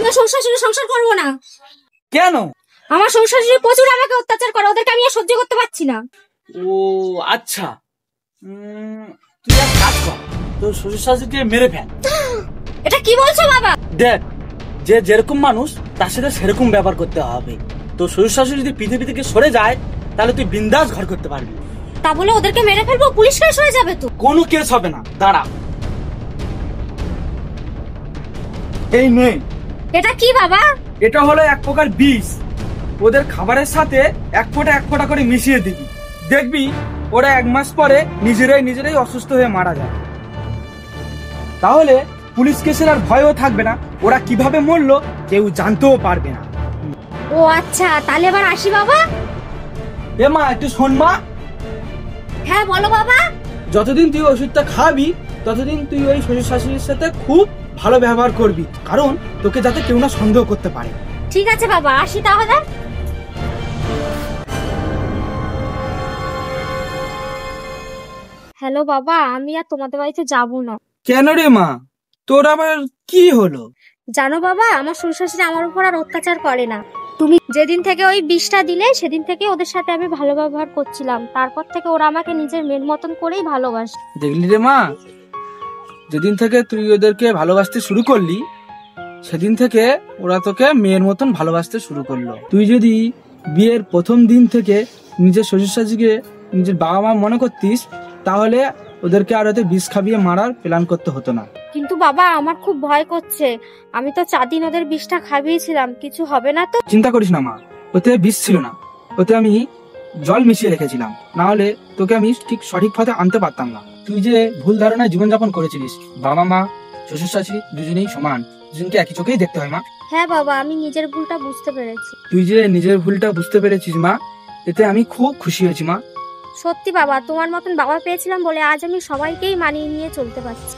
আমি সংসার ছেড়ে সংসার করবো না। কেন? আমার সংসার ছেড়ে প্রচুর আমাকে অত্যাচার করে, ওদেরকে আমি আর সহ্য করতে পারছি না। ও আচ্ছা, তুই এক কাজ কর, তোর শ্বশুর শাশুড়িকে মেরে ফেল। এটা কি বলছো বাবা? দেখ, যে যেরকম মানুষ তার সাথে সেরকম ব্যবহার করতে হবে। তোর শ্বশুর শাশুড়ি যদি পৃথিবী থেকে সরে যায় তাহলে তুই বিন্দাস ঘর করতে পারবি। তা বলে ওদেরকে মেরে ফেলবো? পুলিশ কেস হয়ে যাবে তো। কোনো কেস হবে না, দাঁড়া। এই নে। এটা কি বাবা? এটা হলো এক প্রকার বিষ, ওদের খাবারের সাথে এক ফোঁটা করে মিশিয়ে দিবি, দেখবি ওরা 1 মাস পরে নিজেরাই অসুস্থ হয়ে মারা যায়। তাহলে পুলিশ কেসের আর ভয়ও থাকবে না, ওরা কিভাবে মরলো কেউ জানতেও পারবে না। ও আচ্ছা, তাহলে এবার আসি বাবা। এ মা, একটু শোন মা। হ্যাঁ বলো বাবা। যতদিন তুই ওষুধটা খাবি ততদিন তুই ওই শ্বশুর শাশুড়ির সাথে খুব ভালো ব্যবহার করবি, কারণ তোকে যাতে কেউ না সন্দেহ করতে পারে। ঠিক আছে বাবা, আসি তাহলে। হ্যালো বাবা, আমি আর তোমাদের বাড়িতে যাবো না। কেন রে মা, তোর আবার কি হলো? জানো বাবা, আমার শ্বশুর শাশুড়ি আমার উপর আর অত্যাচার করে না। তুমি যেদিন থেকে ওই বিষটা দিলে সেদিন থেকে ওদের সাথে আমি ভালো ব্যবহার করছিলাম, তারপর থেকে ওরা আমাকে নিজের মেয়ের মতন করেই ভালোবাসে। দেখলি রে মা, যেদিন থেকে তুই ওদেরকে ভালোবাসতে শুরু করলি সেদিন থেকে ওরা তোকে মেয়ের মতন ভালোবাসতে শুরু করলো। তুই যদি বিয়ের প্রথম দিন থেকে নিজের শ্বশুর শাশুড়িকে নিজের বাবা মা মনে করতিস তাহলে ওদেরকে আর ওদের বিষ খাবিয়ে মারার প্ল্যান করতে হতো না। কিন্তু বাবা, আমার খুব ভয় করছে। আমি তো 4 দিন ওদের বিষটা খাইয়েছিলাম, কিছু হবে না তো? চিন্তা করিস না মা, ওতে বিষ ছিল না, ওতে আমি জল মিশিয়ে রেখেছিলাম, না হলে তোকে আমি ঠিক সঠিক পথে আনতে পারতাম না। তুই যে ভুল ধারণায় জীবনযাপন করেছিলিস, বাবা মা শ্বশুর শাশুড়ি দুজনেই সমান, দুজনকে একই চোখেই দেখতে হয় মা। হ্যাঁ বাবা, আমি নিজের ভুলটা বুঝতে পেরেছি। তুই যে নিজের ভুলটা বুঝতে পেরেছিস মা, এতে আমি খুব খুশি হয়েছি মা। সত্যি বাবা, তোমার মতন বাবা পেয়েছিলাম বলে আজ আমি সবাইকেই মানিয়ে নিয়ে চলতে পারছি।